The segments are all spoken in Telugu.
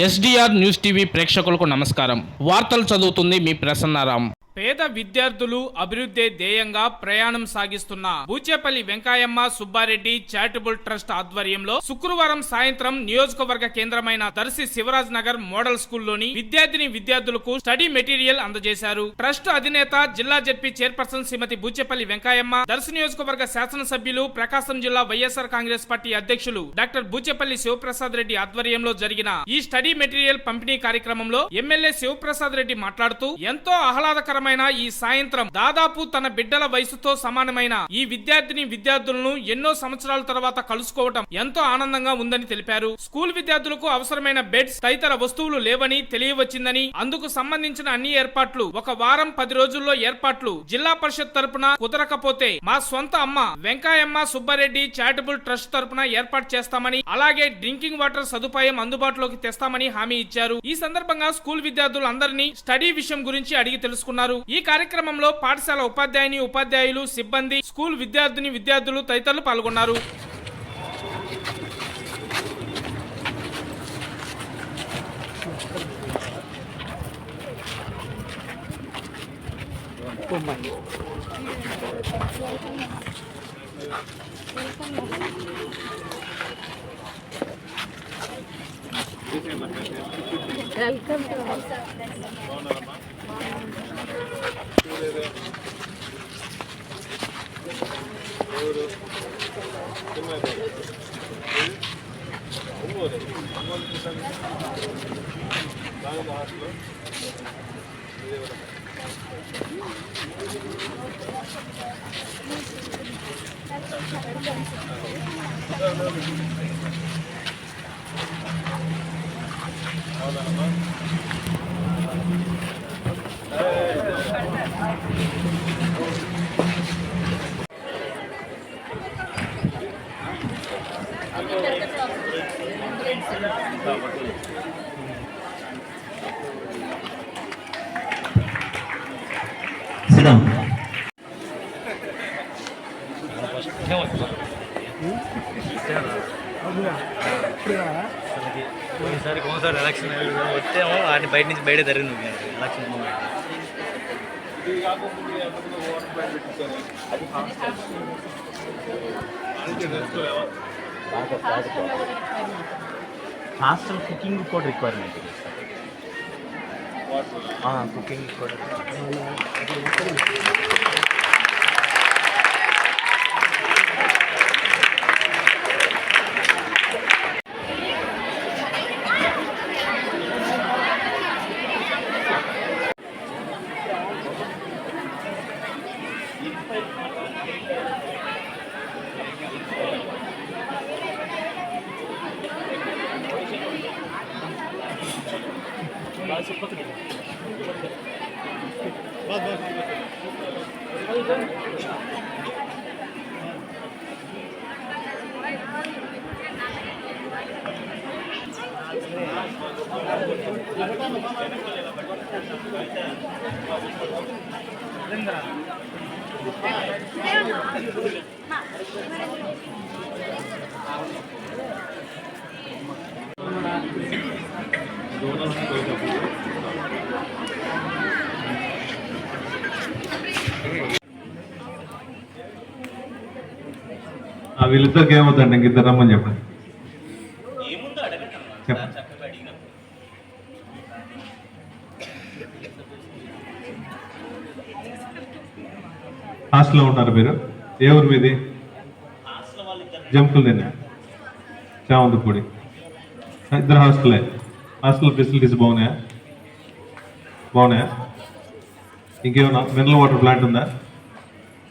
ఎస్డిఆర్ న్యూస్ టీవీ ప్రేక్షకులకు నమస్కారం. వార్తలు చదువుతుంది మీ ప్రసన్నారాం. పేద విద్యార్థులు అభివృద్ధి ధ్యేయంగా ప్రయాణం సాగిస్తున్న బూచేపల్లి వెంకాయమ్మ సుబ్బారెడ్డి చారిటబుల్ ట్రస్ట్ ఆధ్వర్యంలో శుక్రవారం సాయంత్రం నియోజకవర్గ కేంద్రమైన దర్శి శివరాజ్ నగర్ మోడల్ స్కూల్లోని విద్యార్థులకు స్టడీ మెటీరియల్ అందజేశారు. ట్రస్ట్ అధినేత జిల్లా జెడ్పీ చైర్పర్సన్ శ్రీమతి బూచేపల్లి వెంకాయమ్మ, దర్శి నియోజకవర్గ శాసనసభ్యులు, ప్రకాశం జిల్లా వైఎస్ఆర్ కాంగ్రెస్ పార్టీ అధ్యక్షులు డాక్టర్ బూచేపల్లి శివప్రసాద్ రెడ్డి ఆధ్వర్యంలో జరిగిన ఈ స్టడీ మెటీరియల్ పంపిణీ కార్యక్రమంలో ఎమ్మెల్యే శివప్రసాద్ రెడ్డి మాట్లాడుతూ, ఎంతో ఆహ్లాదకరమైన ఈ సాయంత్రం దాదాపు తన బిడ్డల వయసుతో సమానమైన ఈ విద్యార్థులను ఎన్నో సంవత్సరాల తర్వాత కలుసుకోవటం ఎంతో ఆనందంగా ఉందని తెలిపారు. స్కూల్ విద్యార్థులకు అవసరమైన బెడ్స్ తదితర వస్తువులు లేవని తెలియవచ్చిందని, అందుకు సంబంధించిన అన్ని ఏర్పాట్లు ఒక వారం 10 రోజుల్లో ఏర్పాట్లు జిల్లా పరిషత్ తరపున కుదరకపోతే మా సొంత అమ్మ వెంకాయమ్మ సుబ్బారెడ్డి చారిటబుల్ ట్రస్ట్ తరపున ఏర్పాటు చేస్తామని, అలాగే డ్రింకింగ్ వాటర్ సదుపాయం అందుబాటులోకి తెస్తామని హామీ ఇచ్చారు. ఈ సందర్భంగా స్కూల్ విద్యార్థులందరినీ స్టడీ విషయం గురించి అడిగి తెలుసుకున్నారు. ఈ కార్యక్రమంలో పాఠశాల ఉపాధ్యాయులు, సిబ్బంది, స్కూల్ విద్యార్థులు తదితరులు పాల్గొన్నారు. ఈసారి కోసారి ఎలక్షన్ వచ్చేమో వాటిని బయట నుంచి బయట జరిగింది ఎలక్షన్ హాస్టల్ కుకింగ్ కూడా రిక్వైర్మెంట్, కుకింగ్ కూడా వీళ్ళిద్దరికి ఏమవుతుందండి, ఇంక ఇద్దరు రమ్మని చెప్పండి. హాస్టల్లో ఉంటారు మీరు? ఏ ఊరు మీది? జంపులు తిన్నా చామంతిపూడి. ఇద్దరు హాస్టల్ ఫెసిలిటీస్ బాగున్నాయా? ఇంకేమన్నా మినరల్ వాటర్ ప్లాంట్ ఉందా?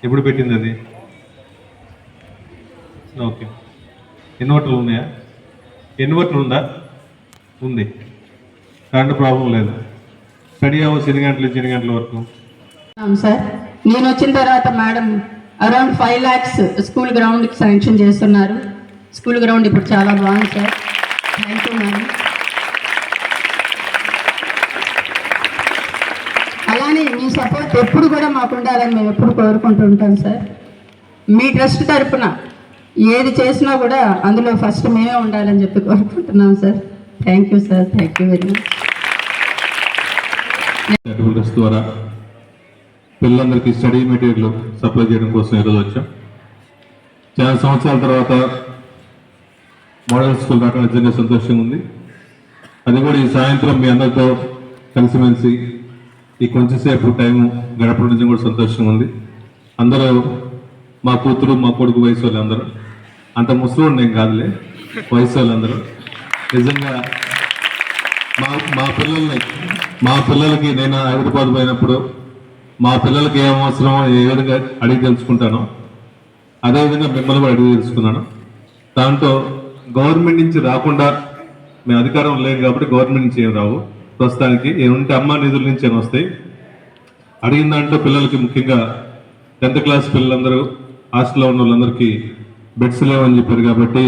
ఎప్పుడు పెట్టింది అది? ఓకే. ఇన్వర్టర్లు ఉన్నాయా? ఇన్వర్టర్ ఉందా? ఉంది. కరెంట్ ప్రాబ్లం లేదు. స్టడీ అవర్స్ ఎన్ని గంటల నుంచి ఎన్ని గంటల వరకు? సార్, నేను వచ్చిన తర్వాత మేడం అరౌండ్ 5 lakhs స్కూల్ గ్రౌండ్కి శాంక్షన్ చేస్తున్నారు. స్కూల్ గ్రౌండ్ ఇప్పుడు చాలా బాగుంది సార్. Thank you madam. అలానే మీ సపోర్ట్ ఎప్పుడు కూడా మాకు ఉండాలని మేము ఎప్పుడు కోరుకుంటూ ఉంటాం సార్. మీ ట్రస్ట్ తరపున ఏది చేసినా కూడా అందులో ఫస్ట్ మేమే ఉండాలని చెప్పి కోరుకుంటున్నాం sir. Thank you sir, thank you very much. Charitable trust ద్వారా పిల్లలందరికీ స్టడీ మెటీరియల్ సప్లై చేయడం కోసం ఈరోజు వచ్చాం. చాలా సంవత్సరాల తర్వాత మోడల్ స్కూల్ రావడం నిజంగా సంతోషంగా ఉంది. అది కూడా ఈ సాయంత్రం మీ అందరితో కలిసిమెలిసి ఈ కొంచెంసేపు టైం గడపడం నిజంగా కూడా సంతోషంగా ఉంది. అందరూ మా కూతురు మా కొడుకు వయసు వాళ్ళు అందరూ, అంత ముసలి నేను కాదులే, వయసు వాళ్ళందరూ నిజంగా మా పిల్లలకి నేను హైదరాబాద్ పోయినప్పుడు మా పిల్లలకి ఏం అవసరమో ఏ విధంగా అడిగి తెలుసుకుంటానో అదేవిధంగా మిమ్మల్ని కూడా అడిగి తెలుసుకున్నాను. దాంట్లో గవర్నమెంట్ నుంచి రాకుండా మేము అధికారం లేము కాబట్టి గవర్నమెంట్ నుంచి ఏం రావు, ప్రస్తుతానికి ఏముంటే అమ్మ నిధుల నుంచి ఏమి వస్తాయి. అడిగిన దాంట్లో పిల్లలకి ముఖ్యంగా 10th క్లాస్ పిల్లలందరూ హాస్టల్లో ఉన్న వాళ్ళందరికీ బెడ్స్ లేవని చెప్పారు కాబట్టి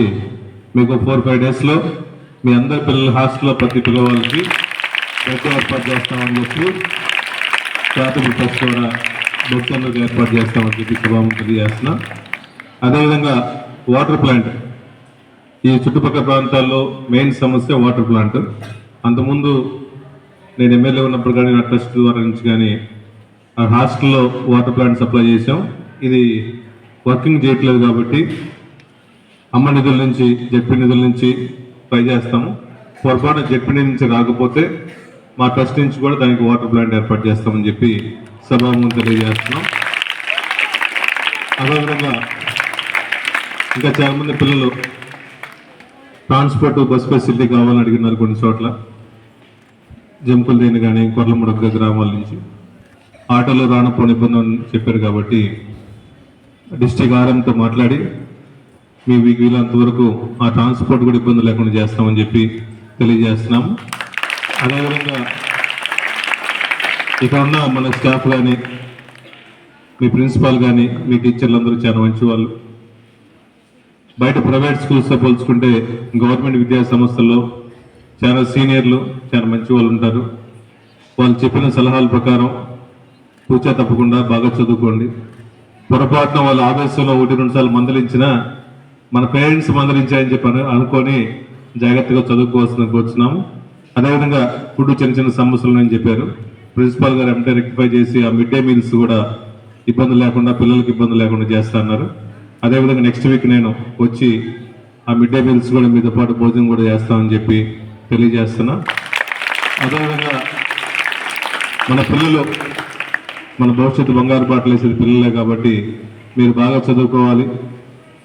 మీకు 4-5 డేస్లో మీ అందరి పిల్లల హాస్టల్లో ప్రతి పిల్లవాళ్ళకి బెడ్ ఏర్పాటు చేస్తామని చెప్పి చారిటబుల్ ట్రస్ట్ ద్వారా బెడ్స్ అందరికి ఏర్పాటు చేస్తామని చెప్పి శుభాము తెలియజేస్తున్నాం. అదేవిధంగా వాటర్ ప్లాంట్, ఈ చుట్టుపక్కల ప్రాంతాల్లో మెయిన్ సమస్య వాటర్ ప్లాంట్. అంతకుముందు నేను ఎమ్మెల్యే ఉన్నప్పుడు కానీ నా ట్రస్ట్ ద్వారా నుంచి కానీ ఆ హాస్టల్లో వాటర్ ప్లాంట్ సప్లై చేసాం. ఇది వర్కింగ్ చేయట్లేదు కాబట్టి అమ్మ నిధుల నుంచి జెడ్పీ నిధుల నుంచి ట్రై చేస్తాము. పొరపాటు జెడ్పీ నుంచి రాకపోతే మా ట్రస్ట్ నుంచి కూడా దానికి వాటర్ ప్లాంట్ ఏర్పాటు చేస్తామని చెప్పి సభాముఖంగా తెలియజేస్తున్నాం. అదేవిధంగా ఇంకా చాలామంది పిల్లలు ట్రాన్స్పోర్ట్ బస్ ఫెసిలిటీ కావాలని అడిగినారు కొన్ని చోట్ల, జంపులదేని కానీ కొర్లముడగ గ్రామాల నుంచి ఆటోలో రానప్పుడు ఇబ్బంది అని చెప్పారు కాబట్టి డిస్ట్రిక్ట్ ఆర్ఎంతో మాట్లాడి మీ వీలంత వరకు ఆ ట్రాన్స్పోర్ట్ కూడా ఇబ్బంది లేకుండా చేస్తామని చెప్పి తెలియజేస్తున్నాము. అదేవిధంగా ఇక్కడ ఉన్న మన స్టాఫ్ కానీ మీ ప్రిన్సిపాల్ కానీ మీ టీచర్లు అందరూ చాలా మంచి వాళ్ళు. బయట ప్రైవేట్ స్కూల్స్తో పోల్చుకుంటే గవర్నమెంట్ విద్యా సంస్థల్లో చాలా సీనియర్లు చాలా మంచి వాళ్ళు ఉంటారు. వాళ్ళు చెప్పిన సలహాల ప్రకారం పూచా తప్పకుండా బాగా చదువుకోండి. పొరపాటున వాళ్ళ ఆవేశంలో 1-2 సార్లు మందలించినా మన పేరెంట్స్ మందలించాయని చెప్పి అనుకొని జాగ్రత్తగా చదువుకోవాల్సిందని కోరుచున్నాము. అదేవిధంగా ఫుడ్ చిన్న చిన్న సమస్యలు అని చెప్పారు, ప్రిన్సిపాల్ గారు వెంటనే రెక్టిఫై చేసి ఆ మిడ్ డే మీల్స్ కూడా ఇబ్బంది లేకుండా పిల్లలకి ఇబ్బంది లేకుండా చేస్తా అన్నారు. అదేవిధంగా నెక్స్ట్ వీక్ నేను వచ్చి ఆ మిడ్ డే మీల్స్ కూడా మీతో పాటు భోజనం కూడా చేస్తామని చెప్పి తెలియజేస్తున్నా. అదేవిధంగా మన పిల్లలు మన భవిష్యత్తు బంగారు బాటలు వేసేది పిల్లలే కాబట్టి మీరు బాగా చదువుకోవాలి,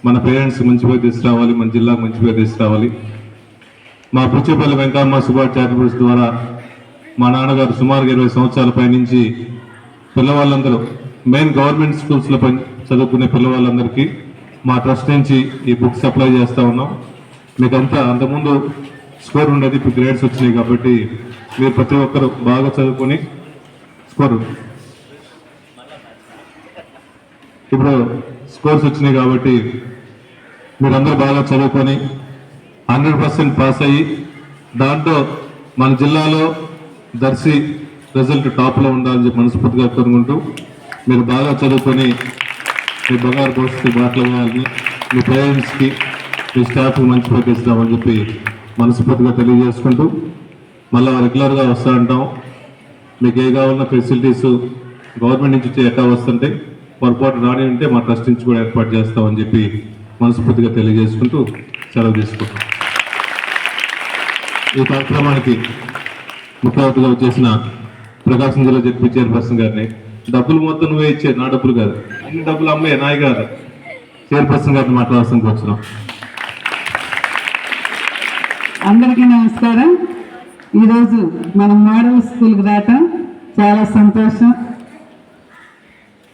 మన పేరెంట్స్ మంచి పేరు తీసుకురావాలి, మన జిల్లాకు మంచి పేరు తీసుకురావాలి. మా బుచ్చేపల్లి వెంకయ్యమ్మ సుభాష్ చారిటబుల్ ట్రస్ట్ ద్వారా మా నాన్నగారు సుమారుగా 20 సంవత్సరాల పైనుంచి పిల్లవాళ్ళందరూ మెయిన్ గవర్నమెంట్ స్కూల్స్లో చదువుకునే పిల్లవాళ్ళందరికీ మా ట్రస్ట్ నుంచి ఈ బుక్ సప్లై చేస్తూ ఉన్నాం. మీకంతా అంతకుముందు స్కోర్ ఉండేది, ఇప్పుడు గ్రేడ్స్ వచ్చినాయి కాబట్టి మీరు ప్రతి ఒక్కరు బాగా చదువుకొని ఇప్పుడు స్కోర్స్ వచ్చినాయి కాబట్టి మీరందరూ బాగా చదువుకొని 100% పాస్ అయ్యి దాంట్లో మన జిల్లాలో దర్శి రిజల్ట్ టాప్లో ఉండాలని చెప్పి మనస్ఫూర్తిగా కోరుకుంటూ మీరు బాగా చదువుకొని మీ బంగారు భవిష్యత్తు బాటలు వేయాలని, మీ పేరెంట్స్కి మీ స్టాఫ్కి మంచి పేరు ఇస్తామని చెప్పి మనస్ఫూర్తిగా తెలియజేసుకుంటూ మళ్ళీ రెగ్యులర్గా వస్తూ ఉంటాం. మీకు ఏ కావాలన్న ఫెసిలిటీస్ గవర్నమెంట్ నుంచి ఎట్లా వస్తుంటే పొరపాటు రాని ఉంటే మా ట్రస్ట్ నుంచి కూడా ఏర్పాటు చేస్తామని చెప్పి మనస్ఫూర్తిగా తెలియజేసుకుంటూ సెలవు తీసుకుంటాం. ఈ కార్యక్రమానికి ముఖ్య అతిథిగా వచ్చేసిన ప్రకాశం జిల్లా జడ్పీ చైర్పర్సన్ గారిని, డబ్బులు మొత్తం నువ్వే ఇచ్చే, నా డబ్బులు కాదు, అన్ని డబ్బులు అమ్మే నాయి కాదు, చైర్పర్సన్ గారిని మాట్లాడాల్సిందికి వచ్చినాం. అందరికీ నమస్కారం. ఈరోజు మనం మోడల్ స్కూల్కి రావటం చాలా సంతోషం.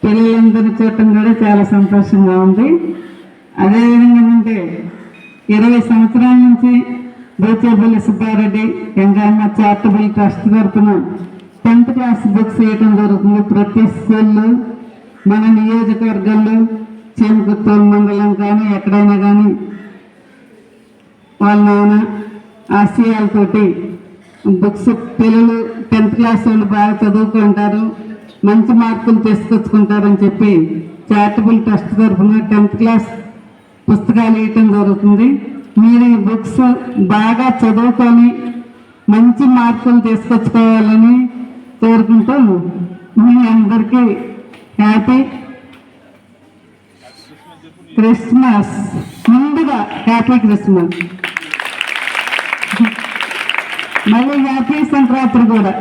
పిల్లలందరినీ చూడటం కూడా చాలా సంతోషంగా ఉంది. అదేవిధంగా ఏంటంటే 20 సంవత్సరాల నుంచి బూచేపల్లి సుబ్బారెడ్డి వెంకయ్యమ్మ చారిటబుల్ ట్రస్ట్ తరఫున 10th క్లాస్ బుక్స్ వేయటం జరుగుతుంది. ప్రతి స్కూల్లో మన నియోజకవర్గంలో చేమకుత్తూరు మండలం కానీ ఎక్కడైనా కానీ వాళ్ళ నాన్న ఆశయాలతోటి బుక్స్ పిల్లలు 10th క్లాస్ వాళ్ళు బాగా చదువుకుంటారు, మంచి మార్కులు తీసుకొచ్చుకుంటారని చెప్పి చారిటబుల్ ట్రస్ట్ తరఫున 10th క్లాస్ పుస్తకాలు ఇవ్వటం జరుగుతుంది. మీరు ఈ బుక్స్ బాగా చదువుకొని మంచి మార్కులు తీసుకొచ్చుకోవాలని కోరుకుంటూ మీ అందరికీ హ్యాపీ క్రిస్మస్. ముందుగా హ్యాపీ క్రిస్మస్, మళ్ళీ హ్యాపీ సంక్రాంతి కూడా.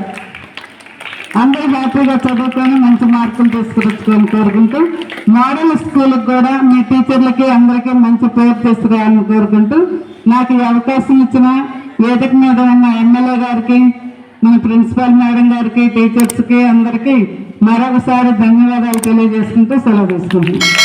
అందరూ హ్యాపీగా చదువుకొని మంచి మార్కులు తీసుకొచ్చుకొని కోరుకుంటూ, మోడల్ స్కూల్కి కూడా మీ టీచర్లకి అందరికీ మంచి పేరు తీసుకురావాలని కోరుకుంటూ, నాకు ఈ అవకాశం ఇచ్చిన వేదిక మీద ఉన్న ఎమ్మెల్యే గారికి, మన ప్రిన్సిపాల్ మేడం గారికి, టీచర్స్కి అందరికీ మరొకసారి ధన్యవాదాలు తెలియజేసుకుంటూ సెలవు తీసుకుంటున్నాను.